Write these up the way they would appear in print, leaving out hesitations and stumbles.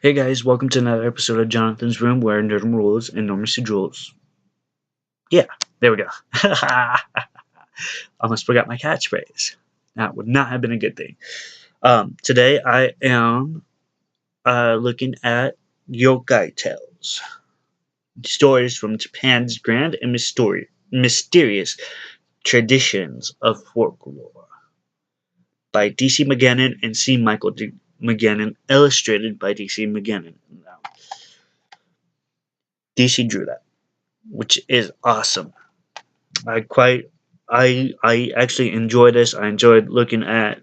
Hey guys, welcome to another episode of Jonathan's Room where Nerdum rules and Normacy rules. Yeah, there we go. Almost forgot my catchphrase. That would not have been a good thing. Today I am looking at Yokai tales. Stories from Japan's grand and mysterious traditions of folklore by D.C. McGannon and C. Michael McGannon, illustrated by D.C. McGannon. Now, DC drew that, which is awesome. I actually enjoyed this. I enjoyed looking at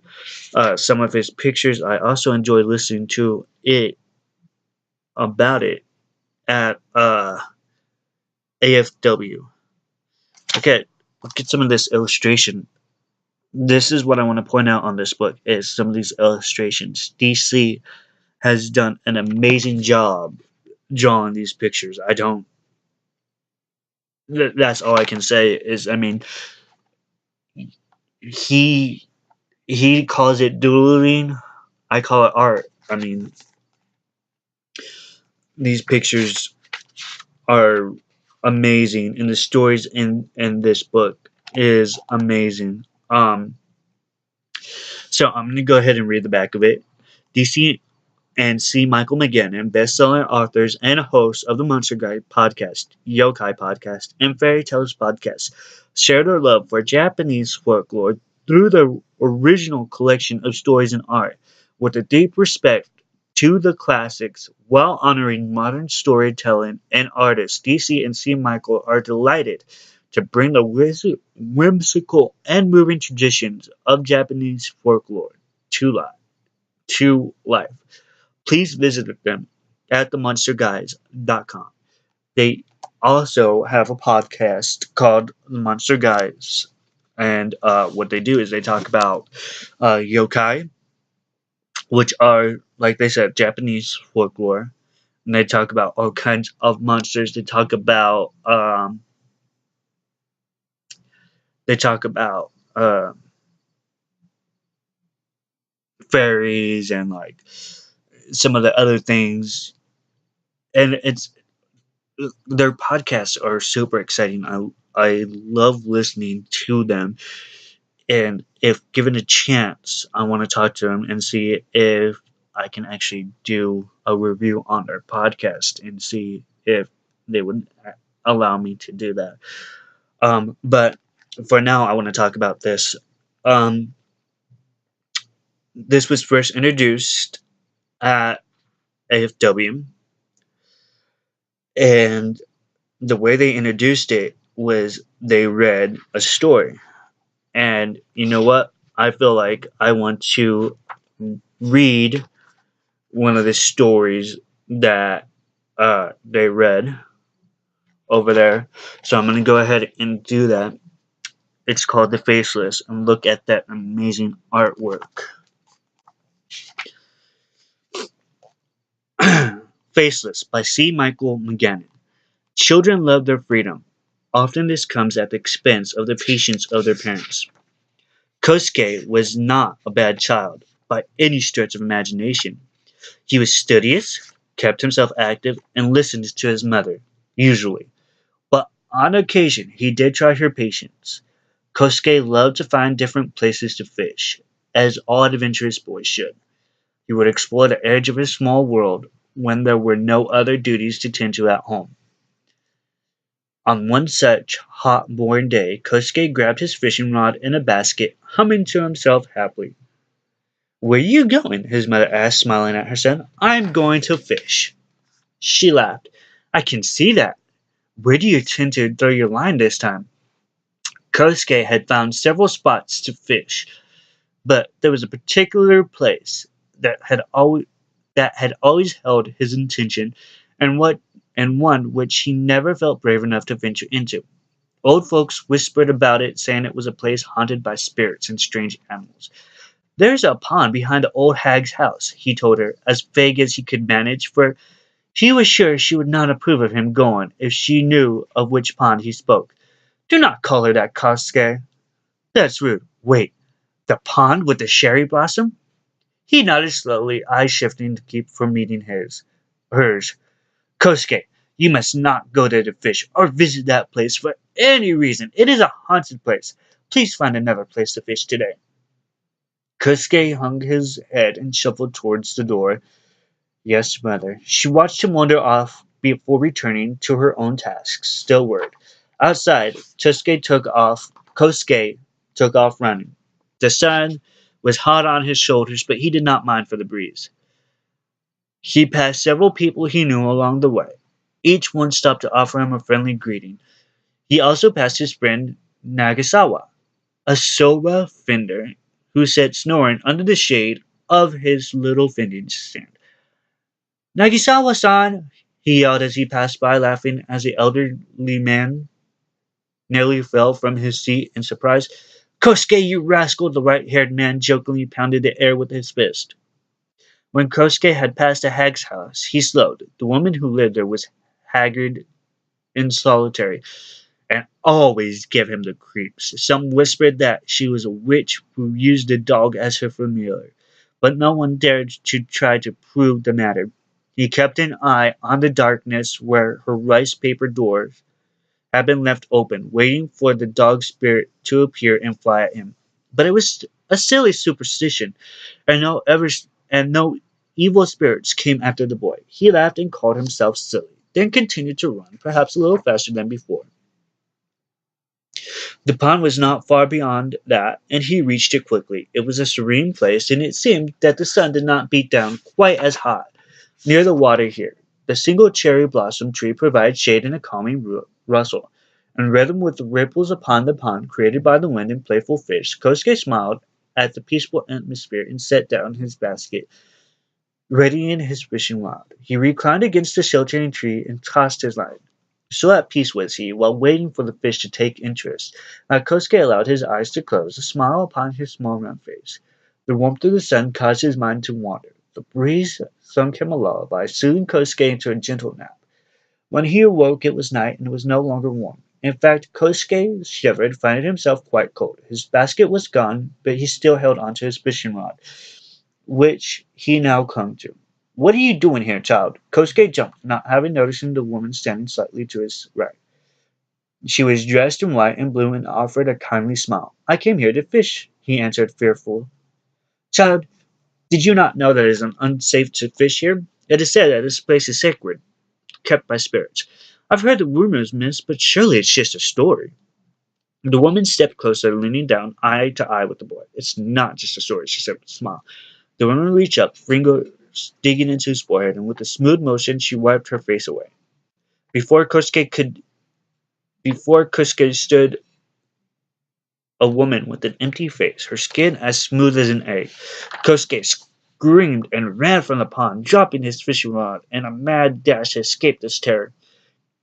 some of his pictures. I also enjoyed listening to it about it at AFW. Okay, look at some of this illustration. This is what I want to point out on this book is some of these illustrations. DC has done an amazing job drawing these pictures. I don't. That's all I can say. Is I mean, he he calls it doodling. I call it art. I mean, these pictures are amazing, and the stories in this book is amazing. So I'm gonna go ahead and read the back of it. DC and C. Michael McGannon, bestselling authors and hosts of the Monster Guide podcast, Yokai podcast, and Fairy Tales podcast, share their love for Japanese folklore through the original collection of stories and art, with a deep respect to the classics while honoring modern storytelling and artists. DC and C. Michael are delighted to bring the whimsical and moving traditions of Japanese folklore to life. To life. Please visit them at themonsterguys.com. They also have a podcast called The Monster Guys. And what they do is they talk about yokai, which are, like they said, Japanese folklore. And they talk about all kinds of monsters. They talk about fairies and like some of the other things. And it's their podcasts are super exciting. I love listening to them, and if given a chance, I want to talk to them and see if I can actually do a review on their podcast and see if they would allow me to do that. But for now, I want to talk about this. Um, this was first introduced at AFW, and the way they introduced it was they read a story. And you know what? I feel like I want to read one of the stories that they read over there. So I'm going to go ahead and do that. It's called The Faceless, and look at that amazing artwork. Faceless by C. Michael McGannon. Children love their freedom. Often this comes at the expense of the patience of their parents. Kosuke was not a bad child by any stretch of imagination. He was studious, kept himself active, and listened to his mother, usually. But on occasion he did try her patience. Kosuke loved to find different places to fish, as all adventurous boys should. He would explore the edge of his small world when there were no other duties to tend to at home. On one such hot born day, Kosuke grabbed his fishing rod in a basket, humming to himself happily. "Where you going?" his mother asked, smiling at her son. "I'm going to fish." She laughed. "I can see that. Where do you intend to throw your line this time?" Kosuke had found several spots to fish, but there was a particular place that had always held his attention, and one which he never felt brave enough to venture into. Old folks whispered about it, saying it was a place haunted by spirits and strange animals. "There's a pond behind the old hag's house," he told her, as vague as he could manage, for he was sure she would not approve of him going if she knew of which pond he spoke. "Do not call her that, Kosuke. That's rude. Wait, the pond with the cherry blossom?" He nodded slowly, eyes shifting to keep from meeting hers. Kosuke, you must not go there to fish or visit that place for any reason. It is a haunted place. Please find another place to fish today. Kosuke hung his head and shuffled towards the door. Yes, mother. She watched him wander off before returning to her own tasks, still worried. Outside, Kosuke took off running. The sun was hot on his shoulders, but he did not mind for the breeze. He passed several people he knew along the way. Each one stopped to offer him a friendly greeting. He also passed his friend Nagasawa, a soba fender who sat snoring under the shade of his little vending stand. Nagisawa-san! He yelled as he passed by, laughing as the elderly man nearly fell from his seat in surprise. Kosuke, you rascal! The white-haired man jokingly pounded the air with his fist. When Kosuke had passed the hag's house, he slowed. The woman who lived there was haggard and solitary, and always gave him the creeps. Some whispered that she was a witch who used a dog as her familiar, but no one dared to try to prove the matter. He kept an eye on the darkness where her rice paper door had been left open, waiting for the dog spirit to appear and fly at him. But it was a silly superstition, and no evil spirits came after the boy. He laughed and called himself silly, then continued to run, perhaps a little faster than before. The pond was not far beyond that, and he reached it quickly. It was a serene place, and it seemed that the sun did not beat down quite as hot near the water here. The single cherry blossom tree provided shade and a calming rustle. In rhythm with the ripples upon the pond created by the wind and playful fish, Kosuke smiled at the peaceful atmosphere and set down his basket, readying his fishing rod. He reclined against the sheltering tree and tossed his line. So at peace was he, while waiting for the fish to take interest. Now Kosuke allowed his eyes to close, a smile upon his small round face. The warmth of the sun caused his mind to wander. The breeze sung him a lullaby, soothing Kosuke into a gentle nap. When he awoke, it was night, and it was no longer warm. In fact, Kosuke shivered, finding himself quite cold. His basket was gone, but he still held onto his fishing rod, which he now clung to. What are you doing here, child? Kosuke jumped, not having noticed the woman standing slightly to his right. She was dressed in white and blue and offered a kindly smile. I came here to fish, he answered, fearful. Child, did you not know that it is unsafe to fish here? It is said that this place is sacred, kept by spirits. I've heard the rumors, miss, but surely it's just a story. The woman stepped closer, leaning down, eye to eye with the boy. It's not just a story, she said with a smile. The woman reached up, fingers digging into his forehead, and with a smooth motion she wiped her face away. Before Kosuke could Before Kosuke stood a woman with an empty face, her skin as smooth as an egg. Kosuke screamed and ran from the pond, dropping his fishing rod. In a mad dash he escaped his terror.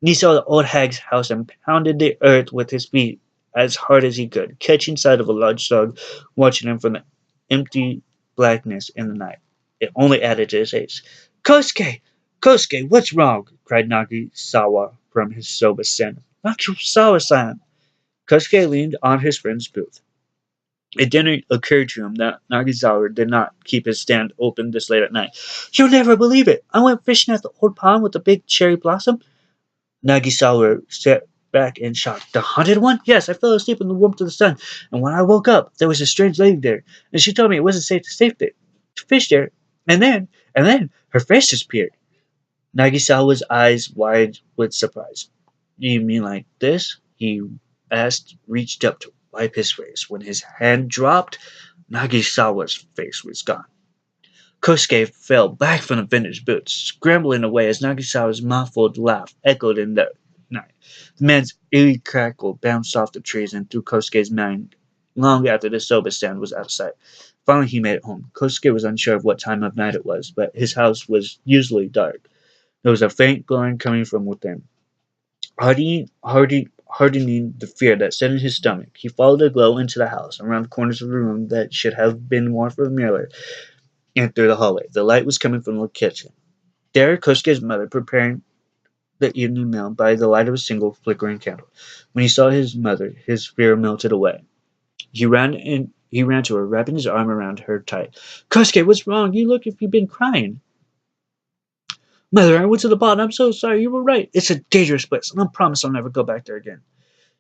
He saw the old hag's house and pounded the earth with his feet as hard as he could, catching sight of a large dog watching him from the empty blackness in the night. It only added to his haste. Kosuke! Kosuke, what's wrong? Cried Nagisawa from his soba stand. Nagisawa-san! Kosuke leaned on his friend's booth. It didn't occur to him that Nagisawa did not keep his stand open this late at night. You'll never believe it! I went fishing at the old pond with the big cherry blossom. Nagisawa sat back in shock. The haunted one? Yes, I fell asleep in the warmth of the sun, and when I woke up, there was a strange lady there, and she told me it wasn't safe to fish there. And then, her face disappeared. Nagisawa's eyes wide with surprise. You mean like this? He asked, reached up to wipe his face. When his hand dropped, Nagisawa's face was gone. Kosuke fell back from the vendor's boots, scrambling away as Nagisawa's muffled laugh echoed in the night. The man's eerie crackle bounced off the trees and through Kosuke's mind long after the soba stand was out of sight. Finally he made it home. Kosuke was unsure of what time of night it was, but his house was usually dark. There was a faint glowing coming from within. Hardening the fear that set in his stomach, he followed the glow into the house, around the corners of the room that should have been more familiar, and through the hallway. The light was coming from the kitchen. There, Kosuke's mother preparing the evening meal by the light of a single flickering candle. When he saw his mother, his fear melted away. He ran He ran to her, wrapping his arm around her tight. Kosuke, what's wrong? You look if you've been crying. Mother, I went to the bottom. I'm so sorry. You were right. It's a dangerous place, and I promise I'll never go back there again.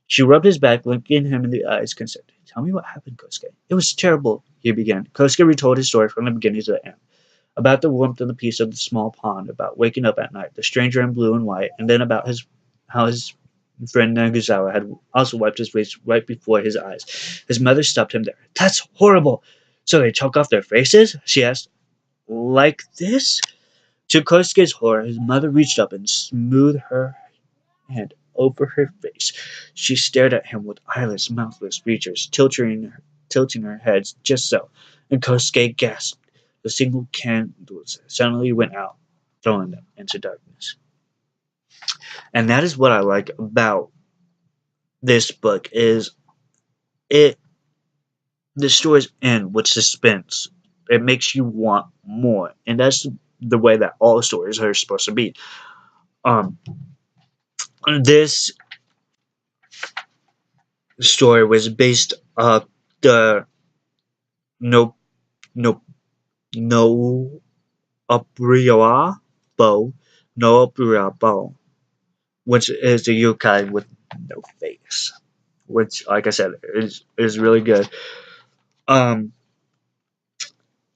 She rubbed his back, looking him in the eyes, concerned. Tell me what happened, Kosuke. It was terrible, he began. Kosuke retold his story from the beginning to the end. About the warmth and the peace of the small pond, about waking up at night, the stranger in blue and white, and then about how his friend Nagasawa had also wiped his face right before his eyes. His mother stopped him there. That's horrible! So they choke off their faces? She asked. Like this? To Kosuke's horror, his mother reached up and smoothed her hand over her face. She stared at him with eyeless, mouthless features, tilting her head just so, and Kosuke gasped. The single candles suddenly went out, throwing them into darkness. And that is what I like about this book is it the stories end with suspense. It makes you want more. And that's the way that all stories are supposed to be. Um this story was based the no no no Abriwa bow no Abriwa bow, which is the yokai with no face. Which like I said is really good. Um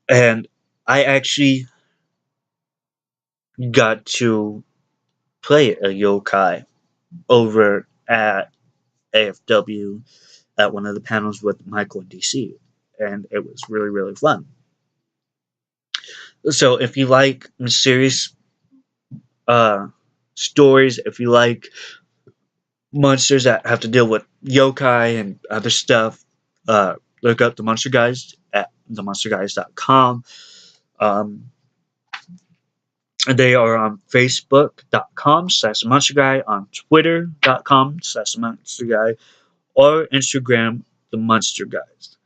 and I actually got to play a yokai over at AFW at one of the panels with Micheal and DC, and it was really really fun. So if you like mysterious uh, stories, if you like monsters that have to deal with yokai and other stuff, look up the Monster Guys at themonsterguys.com. Um, they are on Facebook.com/monsterguy, on Twitter.com/monsterguy, or Instagram, the Monster Guys.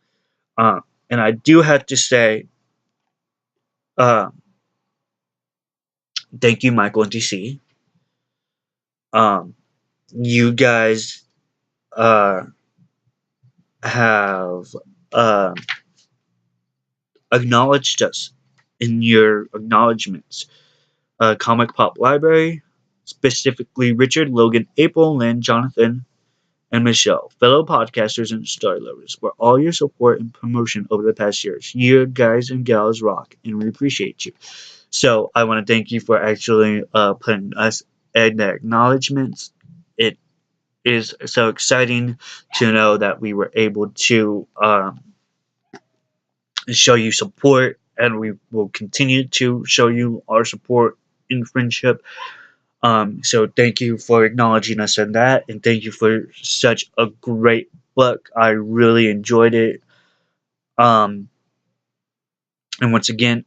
And I do have to say, uh, thank you, Micheal and DC. You guys uh, have uh, acknowledged us in your acknowledgments. Comic Pop Library, specifically Richard, Logan, April, Lynn, Jonathan, and Micheal, fellow podcasters and story lovers, for all your support and promotion over the past years. You guys and gals rock, and we appreciate you. So I want to thank you for actually putting us in the acknowledgments. It is so exciting to know that we were able to show you support, and we will continue to show you our support in friendship. So thank you for acknowledging us in that, and thank you for such a great book. I really enjoyed it. And once again,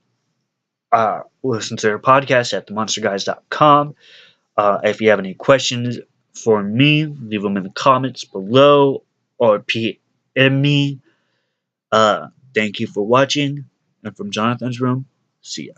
listen to our podcast at themonsterguys.com. If you have any questions for me, leave them in the comments below or PM me. Thank you for watching. And from Jonathan's room, see ya.